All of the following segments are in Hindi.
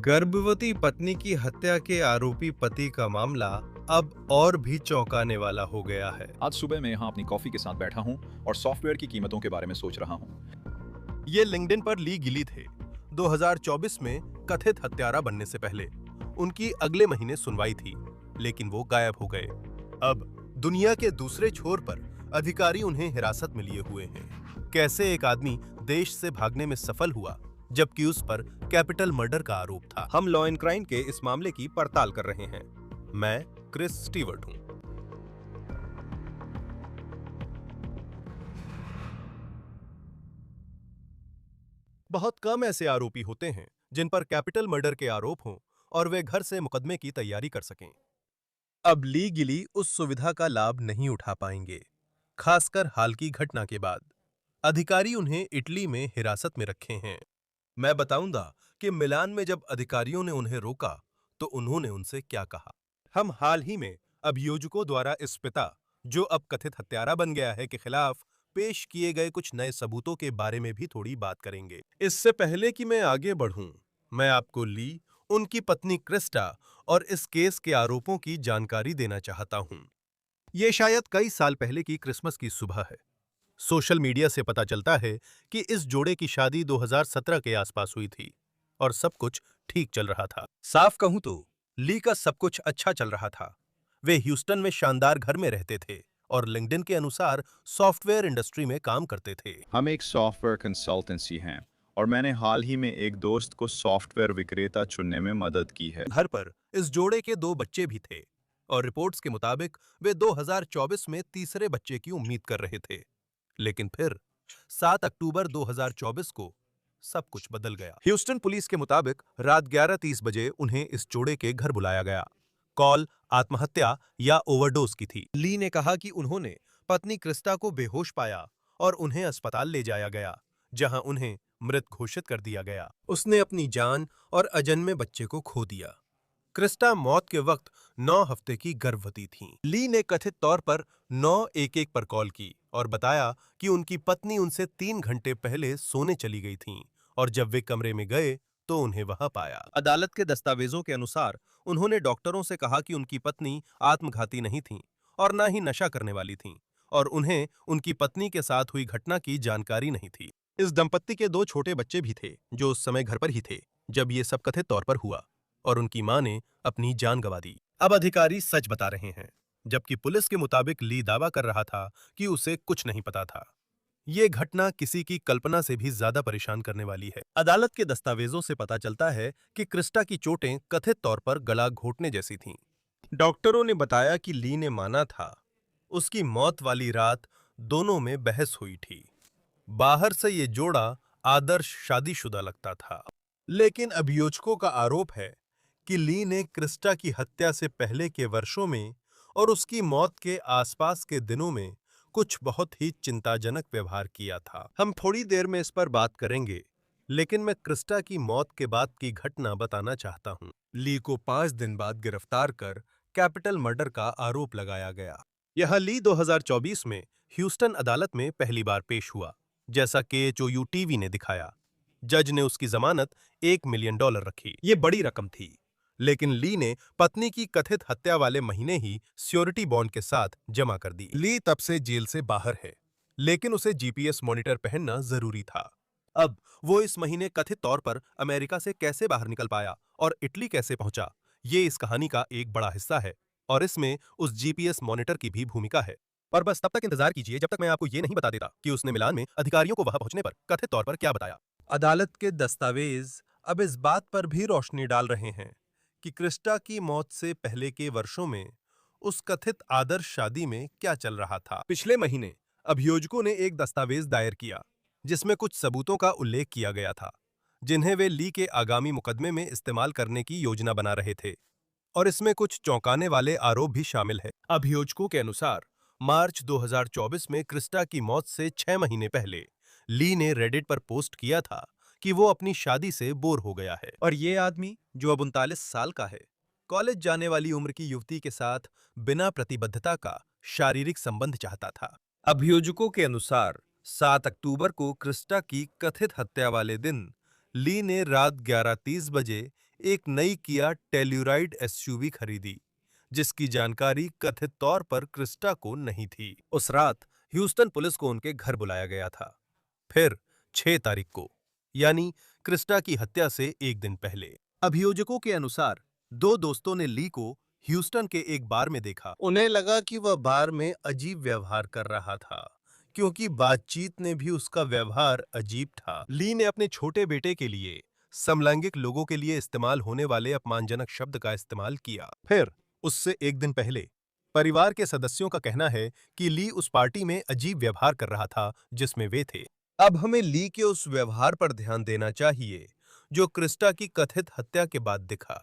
गर्भवती पत्नी की हत्या के आरोपी पति का मामला अब और भी चौंकाने वाला हो गया है। आज सुबह मैं यहाँ अपनी कॉफी के साथ बैठा हूँ और सॉफ्टवेयर की कीमतों के बारे में सोच रहा हूँ। ये लिंक्डइन पर ली गिली थे। 2024 में कथित हत्यारा बनने से पहले उनकी अगले महीने सुनवाई थी, लेकिन वो गायब हो गए। अब दुनिया के दूसरे छोर पर अधिकारी उन्हें हिरासत में लिए हुए हैं। कैसे एक आदमी देश से भागने में सफल हुआ, जबकि उस पर कैपिटल मर्डर का आरोप था। हम लॉ एंड क्राइम के इस मामले की पड़ताल कर रहे हैं। मैं क्रिस स्टीवर्ट हूं। बहुत कम ऐसे आरोपी होते हैं जिन पर कैपिटल मर्डर के आरोप हों और वे घर से मुकदमे की तैयारी कर सकें। अब ली गिली उस सुविधा का लाभ नहीं उठा पाएंगे, खासकर हाल की घटना के बाद। अधिकारी उन्हें इटली में हिरासत में रखे हैं। मैं बताऊंगा कि मिलान में जब अधिकारियों ने उन्हें रोका तो उन्होंने उनसे क्या कहा। हम हाल ही में अभियोजकों द्वारा इस पिता, जो अब कथित हत्यारा बन गया है, के खिलाफ पेश किए गए कुछ नए सबूतों के बारे में भी थोड़ी बात करेंगे। इससे पहले कि मैं आगे बढ़ूं, मैं आपको ली, उनकी पत्नी क्रिस्टा और इस केस के आरोपों की जानकारी देना चाहता हूं। ये शायद कई साल पहले की क्रिसमस की सुबह है। सोशल मीडिया से पता चलता है कि इस जोड़े की शादी 2017 के आसपास हुई थी और सब कुछ ठीक चल रहा था। साफ कहूं तो ली का सब कुछ अच्छा चल रहा था। वे ह्यूस्टन में शानदार घर में रहते थे और लिंक्डइन के अनुसार सॉफ्टवेयर इंडस्ट्री में काम करते थे। हम एक सॉफ्टवेयर कंसल्टेंसी हैं और मैंने हाल ही में एक दोस्त को सॉफ्टवेयर विक्रेता चुनने में मदद की है। घर पर इस जोड़े के 2 बच्चे भी थे और रिपोर्ट्स के मुताबिक वे 2024 में तीसरे बच्चे की उम्मीद कर रहे थे। लेकिन फिर 7 अक्टूबर 2024 को सब कुछ बदल गया। ह्यूस्टन पुलिस के मुताबिक रात 11:30 बजे उन्हें इस जोड़े के घर बुलाया गया। कॉल आत्महत्या या ओवरडोज की थी। ली ने कहा कि उन्होंने पत्नी क्रिस्टा को बेहोश पाया और उन्हें अस्पताल ले जाया गया, जहां उन्हें मृत घोषित कर दिया गया। उसने अपनी जान और अजन्मे बच्चे को खो दिया। क्रिस्टा मौत के वक्त 9 हफ्ते की गर्भवती थीं। ली ने कथित तौर पर 911 पर कॉल की और बताया कि उनकी पत्नी उनसे 3 घंटे पहले सोने चली गई थीं और जब वे कमरे में गए तो उन्हें वहां पाया। अदालत के दस्तावेजों के अनुसार उन्होंने डॉक्टरों से कहा कि उनकी पत्नी आत्मघाती नहीं थीं और न ही नशा करने वाली थीं और उन्हें उनकी पत्नी के साथ हुई घटना की जानकारी नहीं थी। इस दंपत्ति के 2 छोटे बच्चे भी थे जो उस समय घर पर ही थे जब ये सब कथित तौर पर हुआ और उनकी मां ने अपनी जान गंवा दी। अब अधिकारी सच बता रहे हैं, जबकि पुलिस के मुताबिक ली दावा कर रहा था कि उसे कुछ नहीं पता था। ये घटना किसी की कल्पना से भी ज्यादा परेशान करने वाली है। अदालत के दस्तावेजों से पता चलता है कि क्रिस्टा की चोटें कथित तौर पर गला घोटने जैसी थीं। डॉक्टरों ने बताया कि ली ने माना था उसकी मौत वाली रात दोनों में बहस हुई थी। बाहर से ये जोड़ा आदर्श शादीशुदा लगता था, लेकिन अभियोजकों का आरोप है कि ली ने क्रिस्टा की हत्या से पहले के वर्षों में और उसकी मौत के आसपास के दिनों में कुछ बहुत ही चिंताजनक व्यवहार किया था। हम थोड़ी देर में इस पर बात करेंगे, लेकिन मैं क्रिस्टा की मौत के बाद की घटना बताना चाहता हूं। ली को 5 दिन बाद गिरफ्तार कर कैपिटल मर्डर का आरोप लगाया गया। यह ली 2024 में ह्यूस्टन अदालत में पहली बार पेश हुआ, जैसा KHOU टीवी ने दिखाया। जज ने उसकी जमानत $1 मिलियन रखी। ये बड़ी रकम थी, लेकिन ली ने पत्नी की कथित हत्या वाले महीने ही श्योरिटी बॉन्ड के साथ जमा कर दी। ली तब से जेल से बाहर है, लेकिन उसे GPS मॉनिटर पहनना जरूरी था। अब वो इस महीने कथित तौर पर अमेरिका से कैसे बाहर निकल पाया और इटली कैसे पहुंचा, ये इस कहानी का एक बड़ा हिस्सा है और इसमें उस GPS मॉनिटर की भी भूमिका है। और बस तब तक इंतजार कीजिए जब तक मैं आपको ये नहीं बता देता कि उसने मिलान में अधिकारियों को वहां पहुंचने पर कथित तौर पर क्या बताया। अदालत के दस्तावेज अब इस बात पर भी रोशनी डाल रहे हैं कि क्रिस्टा की मौत से पहले के वर्षों में उस कथित आदर्श शादी में क्या चल रहा था। पिछले महीने अभियोजकों ने एक दस्तावेज दायर किया जिसमें कुछ सबूतों का उल्लेख किया गया था, जिन्हें वे ली के आगामी मुकदमे में इस्तेमाल करने की योजना बना रहे थे, और इसमें कुछ चौंकाने वाले आरोप भी शामिल है। अभियोजकों के अनुसार मार्च 2024 में क्रिस्टा की मौत से 6 महीने पहले ली ने रेडिट पर पोस्ट किया था कि वो अपनी शादी से बोर हो गया है और ये आदमी, जो अब 39 साल का है, कॉलेज जाने वाली उम्र की युवती के साथ बिना प्रतिबद्धता का शारीरिक संबंध चाहता था। अभियोजकों के अनुसार 7 अक्टूबर को क्रिस्टा की कथित हत्या वाले दिन ली ने रात 11:30 बजे एक नई किया टेल्यूराइड एसयूवी खरीदी, जिसकी जानकारी कथित तौर पर क्रिस्टा को नहीं थी। उस रात ह्यूस्टन पुलिस को उनके घर बुलाया गया था। फिर 6 तारीख को, यानी क्रिस्टा की हत्या से एक दिन पहले, अभियोजकों के अनुसार 2 दोस्तों ने ली को ह्यूस्टन के एक बार में देखा। उन्हें लगा कि वह बार में अजीब व्यवहार कर रहा था, क्योंकि बातचीत ने भी उसका व्यवहार अजीब था। ली ने अपने छोटे बेटे के लिए समलैंगिक लोगों के लिए इस्तेमाल होने वाले अपमानजनक शब्द का इस्तेमाल किया। फिर उससे एक दिन पहले परिवार के सदस्यों का कहना है कि ली उस पार्टी में अजीब व्यवहार कर रहा था जिसमें वे थे। अब हमें ली के उस व्यवहार पर ध्यान देना चाहिए जो क्रिस्टा की कथित हत्या के बाद दिखा,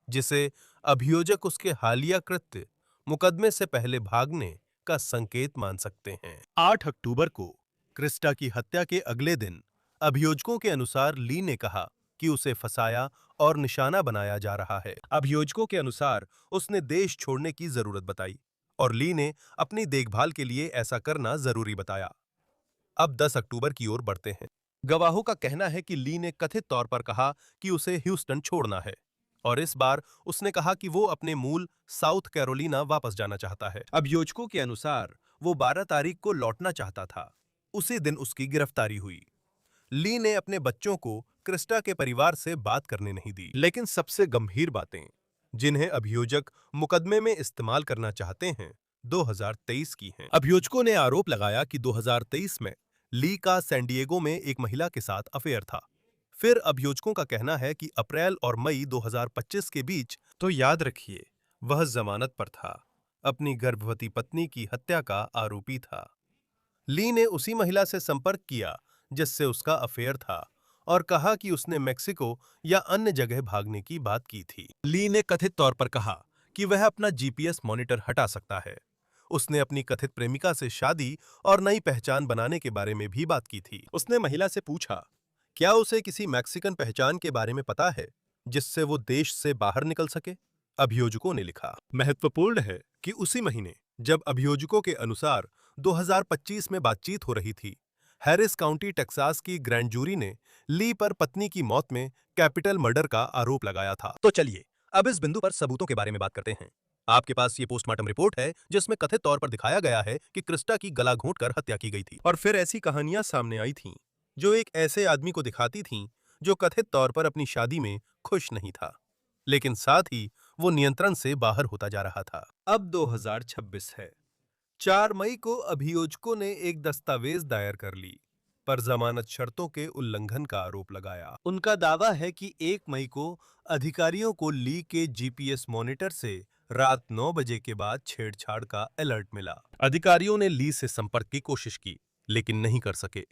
जिसे अभियोजक उसके हालिया कृत्य, मुकदमे से पहले भागने का संकेत मान सकते हैं। 8 अक्टूबर को क्रिस्टा की हत्या के अगले दिन अभियोजकों के अनुसार ली ने कहा कि उसे फंसाया और निशाना बनाया जा रहा है। अभियोजकों के अनुसार उसने देश छोड़ने की जरूरत बताई और ली ने अपनी देखभाल के लिए ऐसा करना जरूरी बताया। अब 10 अक्टूबर की ओर बढ़ते हैं। गवाहों का कहना है कि ली ने कथित तौर पर कहा कि उसे ह्यूस्टन छोड़ना है और इस बार उसने कहा कि वो अपने मूल साउथ कैरोलिना वापस जाना चाहता है। अभियोजकों के अनुसार वो 12 तारीख को लौटना चाहता था। उसी दिन उसकी गिरफ्तारी हुई। ली ने अपने बच्चों को क्रिस्टा के परिवार से बात करने नहीं दी, लेकिन सबसे गंभीर बातें जिन्हें अभियोजक मुकदमे में इस्तेमाल करना चाहते हैं 2023 की हैं। अभियोजकों ने आरोप लगाया कि 2023 में ली का सैन डिएगो में एक महिला के साथ अफेयर था। फिर अभियोजकों का कहना है कि अप्रैल और मई 2025 के बीच, तो याद रखिए, वह जमानत पर था, अपनी गर्भवती पत्नी की हत्या का आरोपी था। ली ने उसी महिला से संपर्क किया जिससे उसका अफेयर था और कहा कि उसने मेक्सिको या अन्य जगह भागने की बात की थी। ली ने कथित तौर पर कहा कि वह अपना जीपीएस मॉनिटर हटा सकता है। उसने अपनी कथित प्रेमिका से शादी और नई पहचान बनाने के बारे में भी बात की थी। उसने महिला से पूछा, क्या उसे किसी मैक्सिकन पहचान के बारे में पता है जिससे वो देश से बाहर निकल सके? अभियोजकों ने लिखा। महत्वपूर्ण है कि उसी महीने, जब अभियोजकों के अनुसार 2025 में बातचीत हो रही थी, हैरिस काउंटी टेक्सास की ग्रैंड जूरी ने ली पर पत्नी की मौत में कैपिटल मर्डर का आरोप लगाया था। तो चलिए अब इस बिंदु पर सबूतों के बारे में बात करते हैं। आपके पास ये पोस्टमार्टम रिपोर्ट है जिसमें कथित तौर पर दिखाया गया है कि क्रिस्टा की गला घोंटकर हत्या की गई थी। और फिर ऐसी कहानियां सामने आई थीं जो एक ऐसे आदमी को दिखाती थीं जो कथित तौर पर अपनी शादी में खुश नहीं था, लेकिन साथ ही वो नियंत्रण से बाहर होता जा रहा था। अब 2026 है। 4 मई को अभियोजकों ने एक दस्तावेज दायर कर ली, पर जमानत शर्तों के उल्लंघन का आरोप लगाया। उनका दावा है कि 1 मई को अधिकारियों को ली के जीपीएस मॉनिटर से रात 9 बजे के बाद छेड़छाड़ का अलर्ट मिला। अधिकारियों ने ली से संपर्क की कोशिश की, लेकिन नहीं कर सके।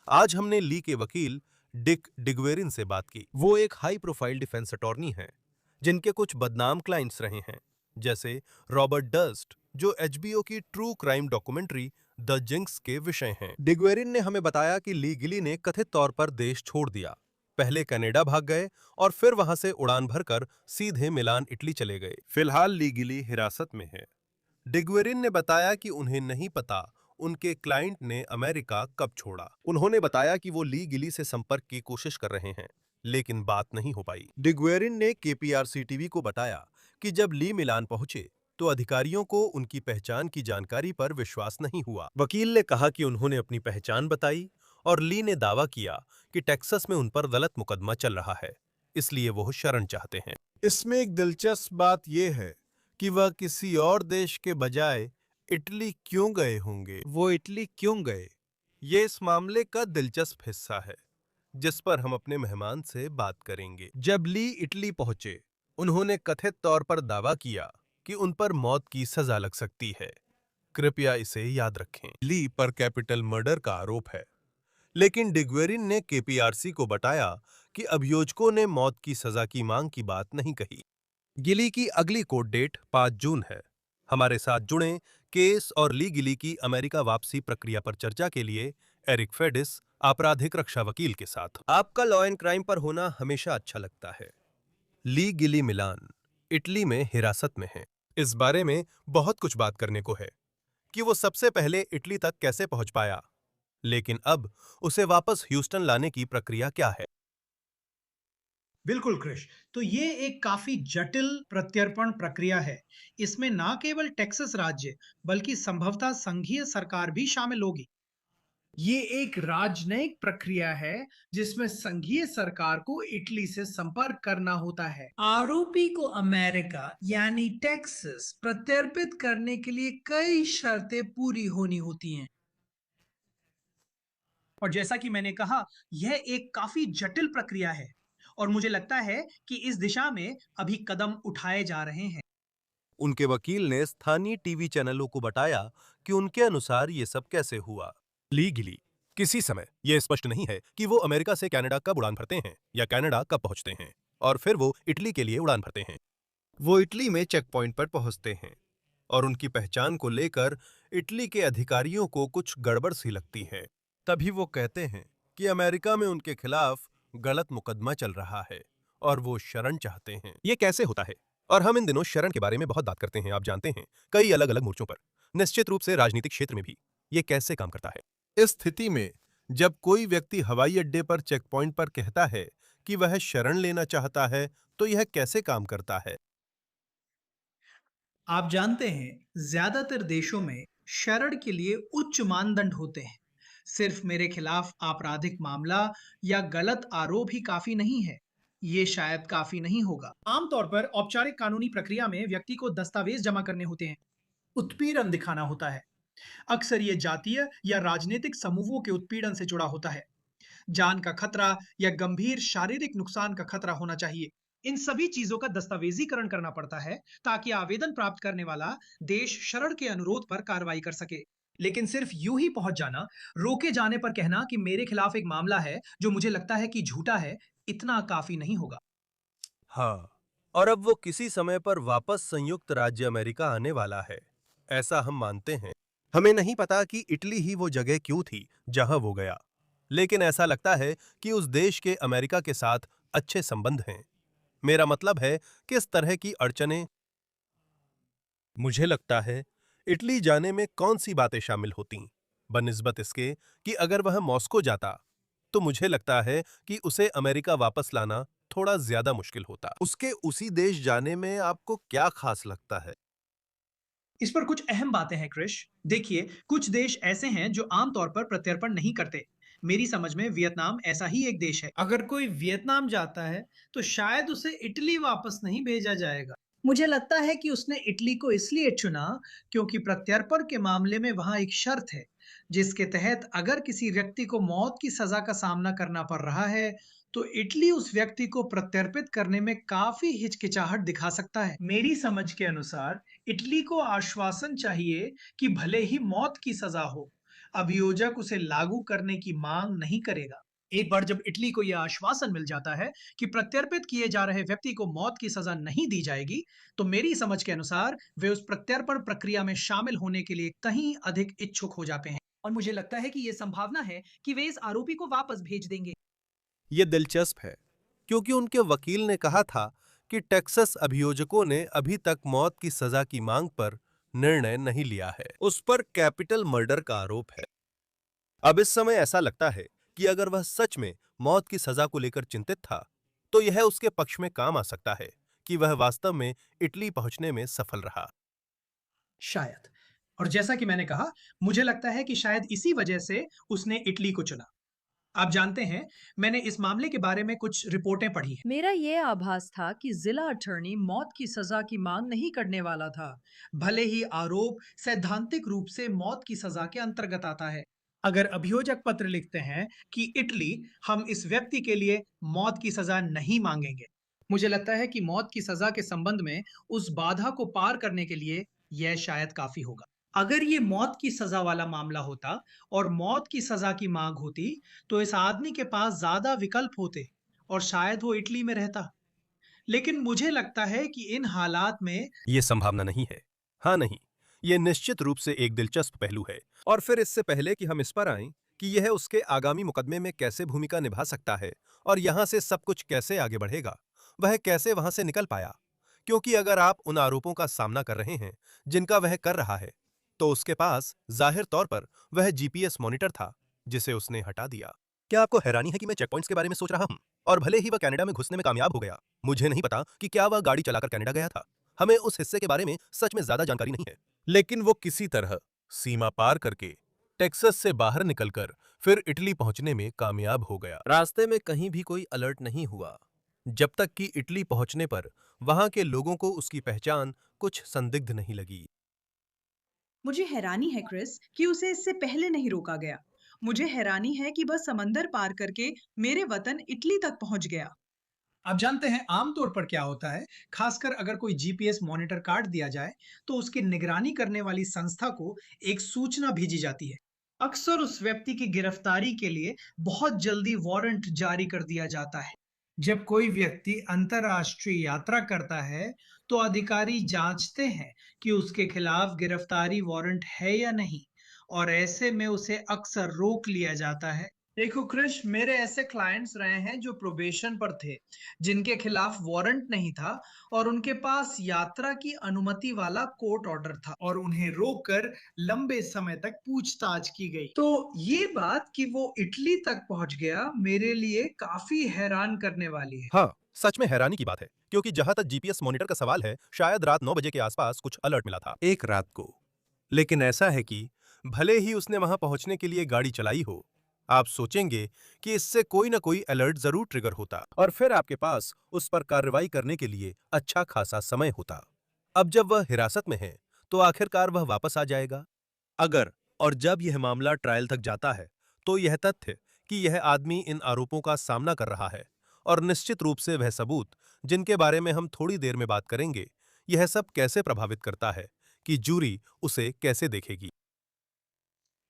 आज हमने ली के वकील डिक डिगवेरिन से बात की। वो एक हाई प्रोफाइल डिफेंस अटॉर्नी हैं, जिनके कुछ बदनाम क्लाइंट्स रहे हैं, जैसे रॉबर्ट डस्ट, जो एचबीओ की true crime documentary the Jinx के विषय हैं। डिगवेरिन ने हमें बताया कि ली गिली ने कथित तौर पर देश छोड़ दिया, पहले कनाडा भाग गए और फिर वहां से उड़ान भरकर सीधे मिलान, इटली चले गए। फिलहाल ली गिली हिरासत में है। डिगवेरिन ने बताया कि उन्हें नहीं पता उनके क्लाइंट ने अमेरिका कब छोड़ा। उन्होंने बताया कि वो ली गिली से संपर्क की कोशिश कर रहे हैं, लेकिन बात नहीं हो पाई। डिगवेरिन ने केपीआरसी टीवी को बताया कि जब ली मिलान पहुंचे तो अधिकारियों को उनकी पहचान की जानकारी पर विश्वास नहीं हुआ। वकील ने कहा कि उन्होंने अपनी पहचान बताई और ली ने दावा किया कि टेक्सास में उन पर गलत मुकदमा चल रहा है, इसलिए वो शरण चाहते हैं। इसमें एक दिलचस्प बात यह है कि वह किसी और देश के बजाय इटली क्यों गए होंगे। वो इटली क्यों गए, ये इस मामले का दिलचस्प हिस्सा है, जिस पर हम अपने मेहमान से बात करेंगे। जब ली इटली पहुंचे, उन्होंने कथित तौर पर दावा किया कि उन पर मौत की सजा लग सकती है। कृपया इसे याद रखें। ली पर कैपिटल मर्डर का आरोप है, लेकिन डिगवेरिन ने केपीआरसी को बताया कि अभियोजकों ने मौत की सजा की मांग की बात नहीं कही। गिली की अगली कोर्ट डेट 5 जून है। हमारे साथ जुड़ें केस और ली गिली की अमेरिका वापसी प्रक्रिया पर चर्चा के लिए एरिक फेडिस, आपराधिक रक्षा वकील के साथ। आपका लॉ एंड क्राइम पर होना हमेशा अच्छा लगता है। ली गिली मिलान इटली में हिरासत में है। इस बारे में बहुत कुछ बात करने को है कि वो सबसे पहले इटली तक कैसे पहुंच पाया, लेकिन अब उसे वापस ह्यूस्टन लाने की प्रक्रिया क्या है। बिल्कुल कृष। तो ये एक काफी जटिल प्रत्यर्पण प्रक्रिया है। इसमें ना केवल टेक्सास राज्य बल्कि संभवतः संघीय सरकार भी शामिल होगी। ये एक राजनयिक प्रक्रिया है जिसमें संघीय सरकार को इटली से संपर्क करना होता है। आरोपी को अमेरिका यानी टेक्सास प्रत्यर्पित करने के लिए कई शर्तें पूरी होनी होती हैं। और जैसा कि मैंने कहा, यह एक काफी जटिल प्रक्रिया है और मुझे लगता है कि इस दिशा में अभी कदम उठाए जा रहे हैं। उनके वकील ने स्थानीय टीवी चैनलों को बताया कि उनके अनुसार ये सब कैसे हुआ। लीगली किसी समय यह स्पष्ट नहीं है कि वो अमेरिका से कनाडा कब उड़ान भरते हैं या कनाडा कब पहुंचते हैं और फिर वो इटली के लिए उड़ान भरते हैं। वो इटली में चेक पॉइंट पर पहुंचते हैं और उनकी पहचान को लेकर इटली के अधिकारियों को कुछ गड़बड़ सी लगती है। तभी वो कहते हैं कि अमेरिका में उनके खिलाफ गलत मुकदमा चल रहा है और वो शरण चाहते हैं। ये कैसे होता है? और हम इन दिनों शरण के बारे में बहुत बात करते हैं, आप जानते हैं, कई अलग अलग मोर्चों पर, निश्चित रूप से राजनीतिक क्षेत्र में भी। ये कैसे काम करता है? इस स्थिति में जब कोई व्यक्ति हवाई अड्डे पर चेक पॉइंट पर कहता है कि वह शरण लेना चाहता है, तो यह कैसे काम करता है? आप जानते हैं, ज्यादातर देशों में शरण के लिए उच्च मानदंड होते हैं। सिर्फ मेरे खिलाफ आपराधिक मामला या गलत आरोप ही काफी नहीं है। ये शायद काफी नहीं होगा। आमतौर पर औपचारिक कानूनी प्रक्रिया में व्यक्ति को दस्तावेज जमा करने होते हैं, उत्पीड़न दिखाना होता है। अक्सर ये जातीय या राजनीतिक समूहों के उत्पीड़न से जुड़ा होता है। जान का खतरा या गंभीर शारीरिक नुकसान का खतरा होना चाहिए। इन सभी चीजों का दस्तावेजीकरण करना पड़ता है ताकि आवेदन प्राप्त करने वाला देश शरण के अनुरोध पर कार्रवाई कर सके। लेकिन सिर्फ यूं ही पहुंच जाना, रोके जाने पर कहना कि मेरे खिलाफ एक मामला है जो मुझे लगता है कि झूठा है, इतना काफी नहीं होगा। हाँ, और अब वो किसी समय पर वापस संयुक्त राज्य अमेरिका आने वाला है, ऐसा हम मानते हैं। हमें नहीं पता कि इटली ही वो जगह क्यों थी जहां वो गया, लेकिन ऐसा लगता है कि उस देश के अमेरिका के साथ अच्छे संबंध हैं। मेरा मतलब है कि इस तरह की अड़चनें, मुझे लगता है, इटली जाने में कौन सी बातें शामिल होती बनिस्बत इसके कि अगर वह मॉस्को जाता तो मुझे लगता है कि उसे अमेरिका वापस लाना थोड़ा ज्यादा मुश्किल होता। उसके उसी देश जाने में आपको क्या खास लगता है? इस पर कुछ अहम बातें हैं कृष। देखिए, कुछ देश ऐसे हैं जो आमतौर पर प्रत्यर्पण नहीं करते। मेरी समझ में वियतनाम ऐसा ही एक देश है। अगर कोई वियतनाम जाता है तो शायद उसे इटली वापस नहीं भेजा जाएगा। मुझे लगता है कि उसने इटली को इसलिए चुना क्योंकि प्रत्यर्पण के मामले में वहां एक शर्त है जिसके तहत अगर किसी व्यक्ति को मौत की सजा का सामना करना पड़ रहा है तो इटली उस व्यक्ति को प्रत्यर्पित करने में काफी हिचकिचाहट दिखा सकता है। मेरी समझ के अनुसार इटली को आश्वासन चाहिए कि भले ही मौत की सजा हो, अभियोजक उसे लागू करने की मांग नहीं करेगा। एक बार जब इटली को यह आश्वासन मिल जाता है कि प्रत्यर्पित किए जा रहे व्यक्ति को मौत की सजा नहीं दी जाएगी, तो मेरी समझ के अनुसार वे उस प्रत्यर्पण प्रक्रिया में शामिल होने के लिए कहीं अधिक इच्छुक हो जाते हैं। और मुझे लगता है कि यह संभावना है कि वे इस आरोपी को वापस भेज देंगे। ये दिलचस्प है क्योंकि उनके वकील ने कहा था कि टेक्सास अभियोजकों ने अभी तक मौत की सजा की मांग पर निर्णय नहीं लिया है। उस पर कैपिटल मर्डर का आरोप है। अब इस समय ऐसा लगता है कि अगर वह सच में मौत की सजा को लेकर चिंतित था, तो यह उसके पक्ष में काम आ सकता है कि वह वास्तव में इटली पहुंचने में सफल रहा। शायद। और जैसा कि मैंने कहा, मुझे लगता है कि शायद इसी वजह से उसने इटली को चुना। आप जानते हैं, मैंने इस मामले के बारे में कुछ रिपोर्टें पढ़ी हैं। मेरा यह आभास था कि जिला अटॉर्नी मौत की सजा की मांग नहीं करने वाला था, भले ही आरोप सैद्धांतिक रूप से मौत की सजा के अंतर्गत आता है। अगर अभियोजक पत्र लिखते हैं कि इटली, हम इस व्यक्ति के लिए मौत की सजा नहीं मांगेंगे, मुझे लगता है कि मौत की सजा के संबंध में उस बाधा को पार करने के लिए यह शायद काफी होगा। अगर ये मौत की सजा वाला मामला होता और मौत की सजा की मांग होती, तो इस आदमी के पास ज्यादा विकल्प होते और शायद वो इटली में रहता। लेकिन मुझे लगता है कि इन हालात में यह संभावना नहीं है। हाँ नहीं, यह निश्चित रूप से एक दिलचस्प पहलू है। और फिर इससे पहले कि हम इस पर आएं कि यह उसके आगामी मुकदमे में कैसे भूमिका निभा सकता है और यहां से सब कुछ कैसे आगे बढ़ेगा, वह कैसे वहां से निकल पाया, क्योंकि अगर आप उन आरोपों का सामना कर रहे हैं जिनका वह कर रहा है, तो उसके पास जाहिर तौर पर वह जीपीएस मॉनिटर था जिसे उसने हटा दिया। क्या आपको हैरानी है कि मैं चेकपॉइंट्स के बारे में सोच रहा हूं? और भले ही वह कनाडा में घुसने में कामयाब हो गया, मुझे नहीं पता कि क्या वह गाड़ी चलाकर कनाडा गया था। हमें उस हिस्से के बारे में सच में ज्यादा जानकारी नहीं है। लेकिन वो किसी तरह सीमा पार करके टेक्सास से बाहर निकलकर फिर इटली पहुंचने में कामयाब हो गया। रास्ते में कहीं भी कोई अलर्ट नहीं हुआ, जब तक कि इटली पहुंचने पर वहां के लोगों को उसकी पहचान कुछ संदिग्ध नहीं लगी। मुझे हैरानी है क्रिस कि उसे इससे पहले नहीं रोका गया। मुझे हैरानी है कि वह समंदर पार करके मेरे वतन इटली तक पहुंच गया। आप जानते हैं आमतौर पर क्या होता है, खासकर अगर कोई जीपीएस मॉनिटर काट दिया जाए तो उसकी निगरानी करने वाली संस्था को एक सूचना भेजी जाती है। अक्सर उस व्यक्ति की गिरफ्तारी के लिए बहुत जल्दी वारंट जारी कर दिया जाता है। जब कोई व्यक्ति अंतर्राष्ट्रीय यात्रा करता है तो अधिकारी जांचते हैं कि उसके खिलाफ गिरफ्तारी वारंट है या नहीं, और ऐसे में उसे अक्सर रोक लिया जाता है। देखो क्रिश, मेरे ऐसे क्लाइंट्स रहे हैं जो प्रोबेशन पर थे, जिनके खिलाफ वारंट नहीं था और उनके पास यात्रा की अनुमति वाला कोर्ट ऑर्डर था, और उन्हें रोककर लंबे समय तक पूछताछ की गई। तो ये बात कि वो इटली तक पहुंच गया मेरे लिए काफी हैरान करने वाली है। हाँ, सच में हैरानी की बात है, क्योंकि जहां तक जीपीएस मॉनिटर का सवाल है, शायद रात 9 बजे के आसपास कुछ अलर्ट मिला था, एक रात को। लेकिन ऐसा है कि भले ही उसने वहां पहुंचने के लिए गाड़ी चलाई हो, आप सोचेंगे कि इससे कोई ना कोई अलर्ट जरूर ट्रिगर होता और फिर आपके पास उस पर कार्रवाई करने के लिए अच्छा खासा समय होता। अब जब वह हिरासत में है, तो आखिरकार वह वापस आ जाएगा। अगर और जब यह मामला ट्रायल तक जाता है, तो यह तथ्य कि यह आदमी इन आरोपों का सामना कर रहा है, और निश्चित रूप से वह सबूत जिनके बारे में हम थोड़ी देर में बात करेंगे, यह सब कैसे प्रभावित करता है कि जूरी उसे कैसे देखेगी।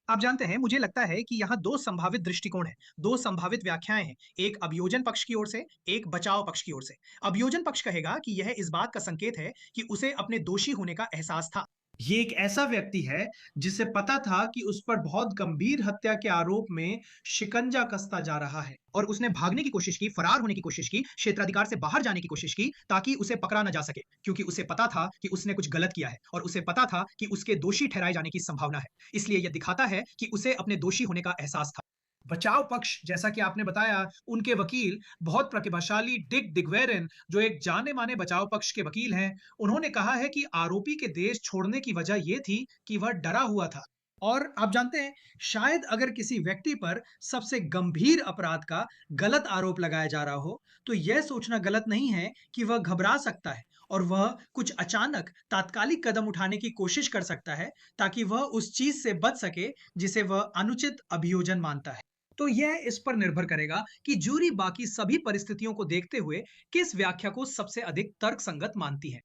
आप जानते हैं, मुझे लगता है कि यहाँ दो संभावित दृष्टिकोण हैं, दो संभावित व्याख्याएं हैं, एक अभियोजन पक्ष की ओर से, एक बचाव पक्ष की ओर से। अभियोजन पक्ष कहेगा कि यह इस बात का संकेत है कि उसे अपने दोषी होने का एहसास था। ये एक ऐसा व्यक्ति है जिसे पता था कि उस पर बहुत गंभीर हत्या के आरोप में शिकंजा कसता जा रहा है, और उसने भागने की कोशिश की, फरार होने की कोशिश की, क्षेत्राधिकार से बाहर जाने की कोशिश की ताकि उसे पकड़ा न जा सके, क्योंकि उसे पता था कि उसने कुछ गलत किया है और उसे पता था कि उसके दोषी ठहराए जाने की संभावना है। इसलिए यह दिखाता है कि उसे अपने दोषी होने का एहसास था। बचाव पक्ष, जैसा कि आपने बताया, उनके वकील बहुत प्रतिभाशाली डिक डिगवेरन, जो एक जाने माने बचाव पक्ष के वकील हैं, उन्होंने कहा है कि आरोपी के देश छोड़ने की वजह यह थी कि वह डरा हुआ था। और आप जानते हैं, शायद अगर किसी व्यक्ति पर सबसे गंभीर अपराध का गलत आरोप लगाया जा रहा हो, तो यह सोचना गलत नहीं है कि वह घबरा सकता है और वह कुछ अचानक तात्कालिक कदम उठाने की कोशिश कर सकता है ताकि वह उस चीज से बच सके जिसे वह अनुचित अभियोजन मानता है। तो यह इस पर निर्भर करेगा कि जूरी बाकी सभी परिस्थितियों को देखते हुए किस व्याख्या को सबसे अधिक तर्कसंगत मानती है।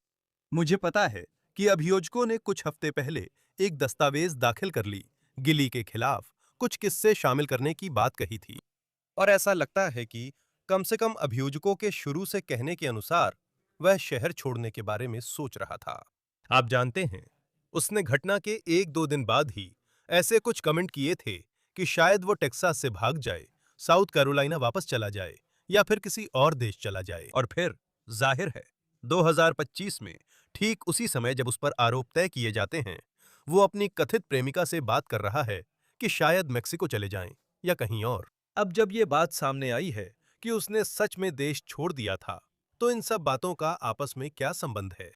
मुझे पता है कि अभियोजकों ने कुछ हफ्ते पहले एक दस्तावेज दाखिल कर ली, गिली के खिलाफ कुछ किस्से शामिल करने की बात कही थी, और ऐसा लगता है कि कम से कम अभियोजकों के शुरू से कहने के अनुसार वह शहर छोड़ने के बारे में सोच रहा था। आप जानते हैं, उसने घटना के 1-2 दिन बाद ही ऐसे कुछ कमेंट किए थे कि शायद वो टेक्सास से भाग जाए, साउथ कैरोलिना वापस चला जाए या फिर किसी और देश चला जाए। और फिर जाहिर है 2025 में ठीक उसी समय जब उस पर आरोप तय किए जाते हैं, वो अपनी कथित प्रेमिका से बात कर रहा है कि शायद मेक्सिको चले जाएं या कहीं और। अब जब ये बात सामने आई है कि उसने सच में देश छोड़ दिया था, तो इन सब बातों का आपस में क्या संबंध है?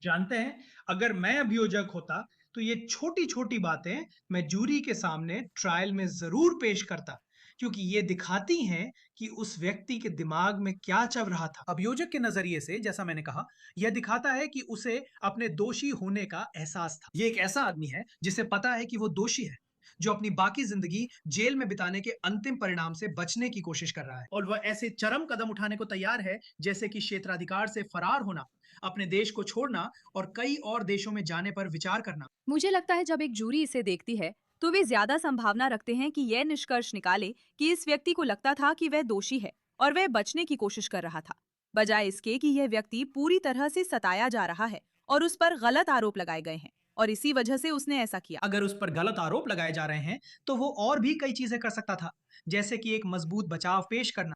जानते हैं, अगर मैं अभियोजक होता तो ये छोटी छोटी बातें मैं जूरी के सामने ट्रायल में जरूर पेश करता, क्योंकि ये दिखाती हैं कि उस व्यक्ति के दिमाग में क्या चल रहा था। अभियोजक के नजरिए से, जैसा मैंने कहा, यह दिखाता है कि उसे अपने दोषी होने का एहसास था। ये एक ऐसा आदमी है जिसे पता है कि वो दोषी है, जो अपनी बाकी जिंदगी जेल में बिताने के अंतिम परिणाम से बचने की कोशिश कर रहा है, और वह ऐसे चरम कदम उठाने को तैयार है जैसे कि क्षेत्राधिकार से फरार होना, अपने देश को छोड़ना और कई और देशों में जाने पर विचार करना। मुझे लगता है जब एक जूरी इसे देखती है तो वे ज्यादा संभावना रखते हैं कि यह निष्कर्ष निकाले कि इस व्यक्ति को लगता था कि वह दोषी है और वह बचने की कोशिश कर रहा था, बजाय इसके कि यह व्यक्ति पूरी तरह से सताया जा रहा है और उस पर गलत आरोप लगाए गए हैं और इसी वजह से उसने ऐसा किया। अगर उस पर गलत आरोप लगाए जा रहे हैं तो वो और भी कई चीजें कर सकता था, जैसे कि एक मजबूत बचाव पेश करना।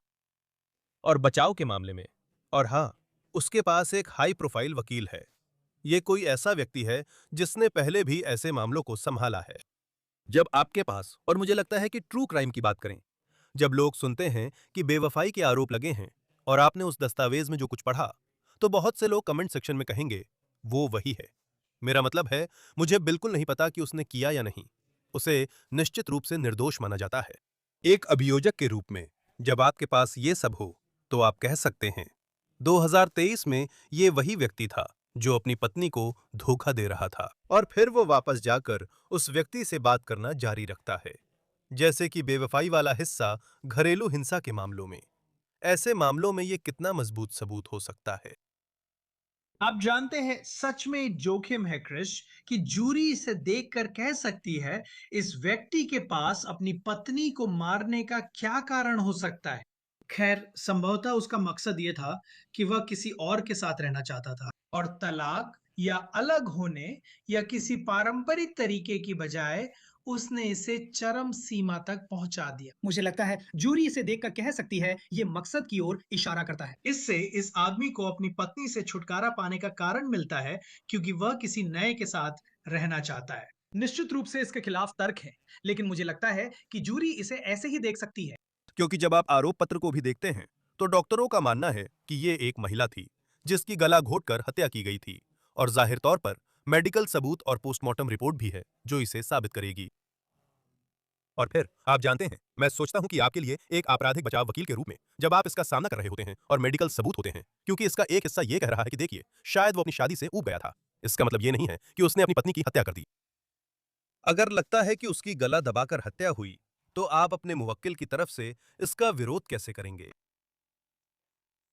और बचाव के मामले में, और हाँ, उसके पास एक हाई प्रोफाइल वकील है। ये कोई ऐसा व्यक्ति है जिसने पहले भी ऐसे मामलों को संभाला है। जब आपके पास, और मुझे लगता है कि ट्रू क्राइम की बात करें, जब लोग सुनते हैं कि बेवफाई के आरोप लगे हैं और आपने उस दस्तावेज में जो कुछ पढ़ा, तो बहुत से लोग कमेंट सेक्शन में कहेंगे वो वही है। मेरा मतलब है, मुझे बिल्कुल नहीं पता कि उसने किया या नहीं। उसे निश्चित रूप से निर्दोष माना जाता है। एक अभियोजक के रूप में जब आपके पास ये सब हो, तो आप कह सकते हैं 2023 में ये वही व्यक्ति था जो अपनी पत्नी को धोखा दे रहा था, और फिर वो वापस जाकर उस व्यक्ति से बात करना जारी रखता है। जैसे कि बेवफाई वाला हिस्सा घरेलू हिंसा के मामलों में। ऐसे मामलों में ये कितना मजबूत सबूत हो सकता है? आप जानते हैं, सच में एक जोखिम है क्रिश, कि जूरी इसे देखकर कह सकती है इस व्यक्ति के पास अपनी पत्नी को मारने का क्या कारण हो सकता है। खैर, संभवतः उसका मकसद ये था कि वह किसी और के साथ रहना चाहता था, और तलाक या अलग होने या किसी पारंपरिक तरीके की बजाय उसने इसे चरम सीमा तक पहुंचा दिया। मुझे लगता है जूरी इसे देखकर कह सकती है ये मकसद की ओर इशारा करता है। इससे इस आदमी को अपनी पत्नी से छुटकारा पाने का कारण मिलता है, क्योंकि वह किसी नए के साथ रहना चाहता है। निश्चित रूप से इसके खिलाफ तर्क है, लेकिन मुझे लगता है कि जूरी इसे ऐसे ही देख सकती है। क्योंकि जब आप आरोप पत्र को भी देखते हैं, तो डॉक्टरों का मानना है कि ये एक महिला थी जिसकी गला घोंटकर हत्या की गई थी, और जाहिर तौर पर मेडिकल सबूत और पोस्टमार्टम रिपोर्ट भी है जो इसे साबित करेगी। और फिर आप जानते हैं, मैं सोचता हूं कि आपके लिए एक आपराधिक बचाव वकील के रूप में, जब आप इसका सामना कर रहे होते हैं और मेडिकल सबूत होते हैं, क्योंकि इसका एक हिस्सा ये कह रहा है कि देखिए, शायद वो अपनी शादी से ऊब गया था, इसका मतलब ये नहीं है कि उसने अपनी पत्नी की हत्या कर दी। अगर लगता है कि उसकी गला दबाकर हत्या हुई, तो आप अपने मुवक्किल की तरफ से इसका विरोध कैसे करेंगे?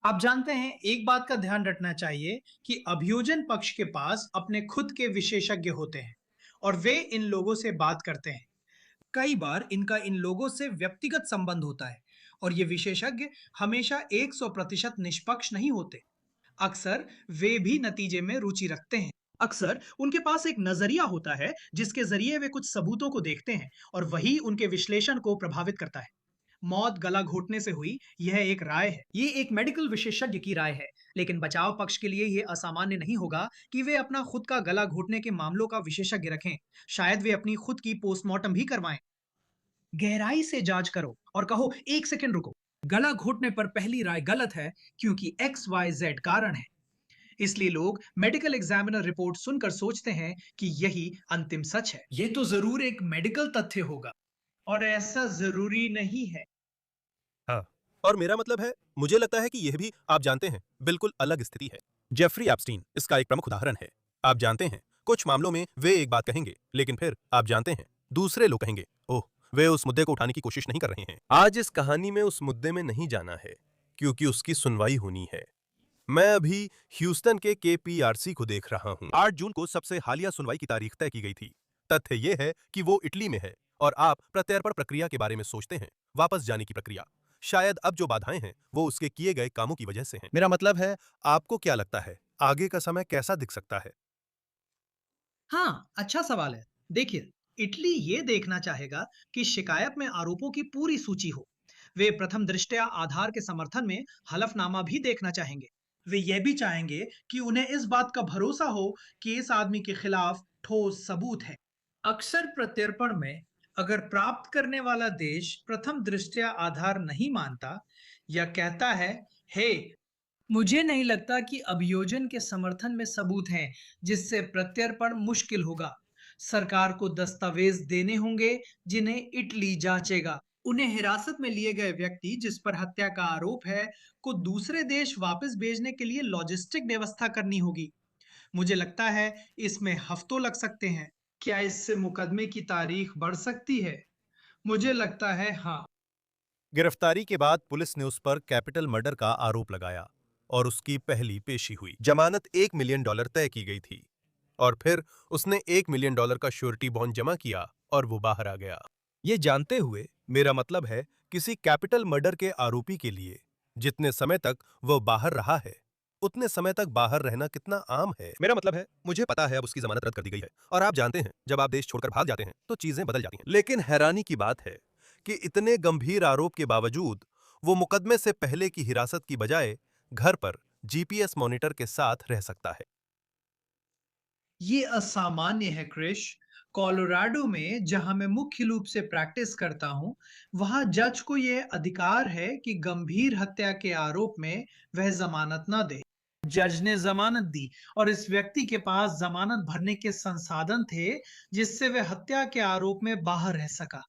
आप जानते हैं, एक बात का ध्यान रखना चाहिए कि अभियोजन पक्ष के पास अपने खुद के विशेषज्ञ होते हैं, और वे इन लोगों से बात करते हैं। कई बार इनका इन लोगों से व्यक्तिगत संबंध होता है, और ये विशेषज्ञ हमेशा 100% निष्पक्ष नहीं होते। अक्सर वे भी नतीजे में रुचि रखते हैं। अक्सर उनके पास एक नजरिया होता है जिसके जरिए वे कुछ सबूतों को देखते हैं, और वही उनके विश्लेषण को प्रभावित करता है। मौत गला घोटने से हुई, यह एक राय है, ये एक मेडिकल विशेषज्ञ की राय है, लेकिन बचाव पक्ष के लिए यह असामान्य नहीं होगा कि वे अपना खुद का गला घोटने के मामलों का विशेषज्ञ रखें। शायद वे अपनी खुद की पोस्टमार्टम भी करवाएं। गहराई से जांच करो और कहो, एक सेकंड रुको, गला घोटने पर पहली राय गलत है क्योंकि XYZ कारण है। इसलिए लोग मेडिकल एग्जामिनर रिपोर्ट सुनकर सोचते हैं कि यही अंतिम सच है। यह तो जरूर एक मेडिकल तथ्य होगा, और ऐसा जरूरी नहीं है। हाँ, और मेरा मतलब है, मुझे लगता है कि यह भी, आप जानते हैं, बिल्कुल अलग स्थिति है। जेफरी एप्स्टीन इसका एक प्रमुख उदाहरण है। आप जानते हैं, कुछ मामलों में वे एक बात कहेंगे, लेकिन फिर आप जानते हैं, दूसरे लोग कहेंगे, ओह, वे उस मुद्दे को उठाने की कोशिश नहीं कर रहे हैं। आज इस कहानी में उस मुद्दे में नहीं जाना है, क्योंकि उसकी सुनवाई होनी है। मैं अभी ह्यूस्टन के KPRC को देख रहा हूं। 8 जून को सबसे हालिया सुनवाई की तारीख तय की गई थी। तथ्य यह है कि वो इटली में है, और आप प्रत्यर्पण प्रक्रिया के बारे में सोचते हैं, वापस जाने की प्रक्रिया। शायद अब जो बाधाएं हैं, वो उसके किए गए कामों की वजह से हैं। मेरा मतलब है, आपको क्या लगता है, आगे का समय कैसा दिख सकता है? हाँ, अच्छा सवाल है। देखिए, इटली ये देखना चाहेगा कि शिकायत में आरोपों की पूरी सूची हो। वे प्रथम दृष्टया आधार के समर्थन में हलफनामा भी देखना चाहेंगे। वे यह भी चाहेंगे कि उन्हें इस बात का भरोसा हो कि इस आदमी के खिलाफ ठोस सबूत है। अक्सर प्रत्यर्पण में, अगर प्राप्त करने वाला देश प्रथम दृष्टया आधार नहीं मानता या कहता है, हे, मुझे नहीं लगता कि अभियोजन के समर्थन में सबूत हैं जिससे प्रत्यर्पण मुश्किल होगा। सरकार को दस्तावेज देने होंगे जिन्हें इटली जांचेगा। उन्हें हिरासत में लिए गए व्यक्ति जिस पर हत्या का आरोप है को दूसरे देश वापस भेजने के लिए लॉजिस्टिक व्यवस्था करनी होगी। मुझे लगता है इसमें हफ्तों लग सकते हैं। क्या इससे मुकदमे की तारीख बढ़ सकती है? मुझे लगता है हाँ। गिरफ्तारी के बाद पुलिस ने उस पर कैपिटल मर्डर का आरोप लगाया, और उसकी पहली पेशी हुई। जमानत $1 मिलियन तय की गई थी, और फिर उसने $1 मिलियन का श्योरिटी बॉन्ड जमा किया, और वो बाहर आ गया। ये जानते हुए, मेरा मतलब है, किसी कैपिटल मर्डर के आरोपी के लिए जितने समय तक वो बाहर रहा है, उतने समय तक बाहर रहना कितना आम है। मेरा मतलब है, मुझे पता है अब उसकी जमानत रद्द कर दी गई है, और आप जानते हैं, जब आप देश छोड़कर भाग जाते हैं तो चीजें बदल जाती हैं। लेकिन हैरानी की बात है कि इतने गंभीर आरोप के बावजूद वो मुकदमे से पहले की हिरासत की बजाय घर पर GPS मॉनिटर के साथ रह सकता है। ये असामान्य है क्रिश। कोलोराडो में जहां मैं मुख्य रूप से प्रैक्टिस करता हूं, वहां जज को यह अधिकार है कि गंभीर हत्या के आरोप में वह जमानत न दे। जज ने जमानत दी और इस व्यक्ति के पास जमानत भरने के संसाधन थे, जिससे वह हत्या के आरोप में बाहर रह सका।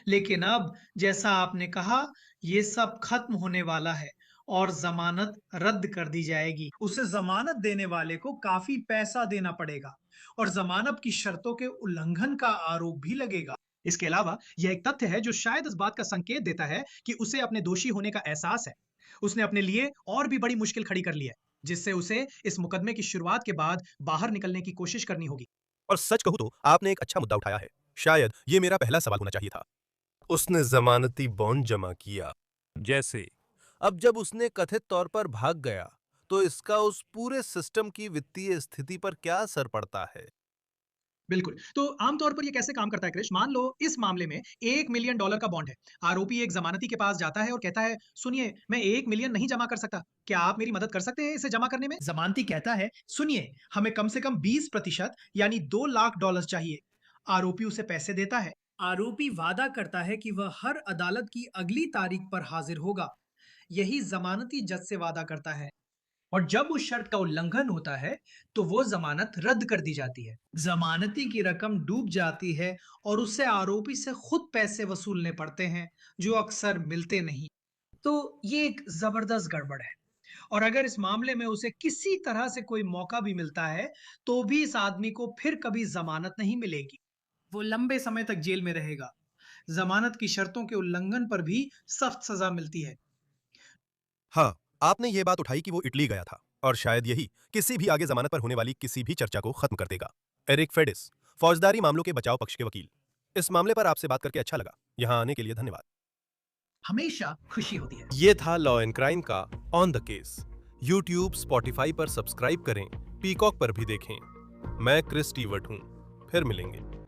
लेकिन अब, जैसा आपने कहा, ये सब खत्म होने वाला है और जमानत रद्द कर दी जाएगी। उसे जमानत देने वाले को काफी पैसा देना पड़ेगा और जमानत की शर्तों के उल्लंघन का आरोप भी लगेगा। इसके अलावा यह एक तथ्य है जो शायद इस बात का संकेत देता है कि उसे अपने दोषी होने का एहसास है। उसने अपने लिए और भी बड़ी मुश्किल खड़ी कर ली है, जिससे उसे इस मुकदमे की शुरुआत के बाद बाहर निकलने की कोशिश करनी होगी। और सच कहूं तो आपने एक अच्छा मुद्दा उठाया है। शायद ये मेरा पहला सवाल होना चाहिए था। उसने जमानती बॉन्ड जमा किया। जैसे अब जब उसने कथित तौर पर भाग गया, तो इसका उस पूरे सिस्टम की वित्तीय स्थिति पर क्या असर पड़ता है? बिल्कुल। तो आमतौर पर ये कैसे काम करता है क्रिश? मान लो इस मामले में $1 मिलियन का बॉन्ड है। आरोपी एक जमानती के पास जाता है और कहता है, सुनिए, मैं 1 मिलियन नहीं जमा कर सकता। क्या आप मेरी मदद कर सकते हैं इसे जमा करने में? जमानती कहता है, सुनिए, हमें कम से कम 20% यानी $2 लाख चाहिए। आरोपी उसे पैसे देता है। आरोपी वादा करता है कि वह हर अदालत की अगली तारीख पर हाजिर होगा। यही जमानती जज से वादा करता है। और जब उस शर्त का उल्लंघन होता है, तो वो जमानत रद्द कर दी जाती है। जमानती की रकम डूब जाती है और उससे आरोपी से खुद पैसे वसूलने पड़ते हैं, जो अक्सर मिलते नहीं। तो ये एक जबरदस्त गड़बड़ है। और अगर इस मामले में उसे किसी तरह से कोई मौका भी मिलता है, तो भी इस आदमी को फिर कभी जमानत नहीं मिलेगी। वो लंबे समय तक जेल में रहेगा। जमानत की शर्तों के उल्लंघन पर भी सख्त सजा मिलती है। हाँ, आपने ये बात उठाई कि वो इटली गया था, और शायद यही किसी भी आगे जमानत पर होने वाली किसी भी चर्चा को खत्म कर देगा। एरिक फेडिस, फौजदारी मामलों के बचाव पक्ष के वकील। इस मामले पर आपसे बात करके अच्छा लगा। यहाँ आने के लिए धन्यवाद। हमेशा खुशी होती है। ये था लॉ एंड क्राइम का on the case. YouTube, Spotify पर सब्सक्राइब करें, पीकॉक पर भी देखें। मैं क्रिस टीवर्ट हूँ। फिर मिलेंगे।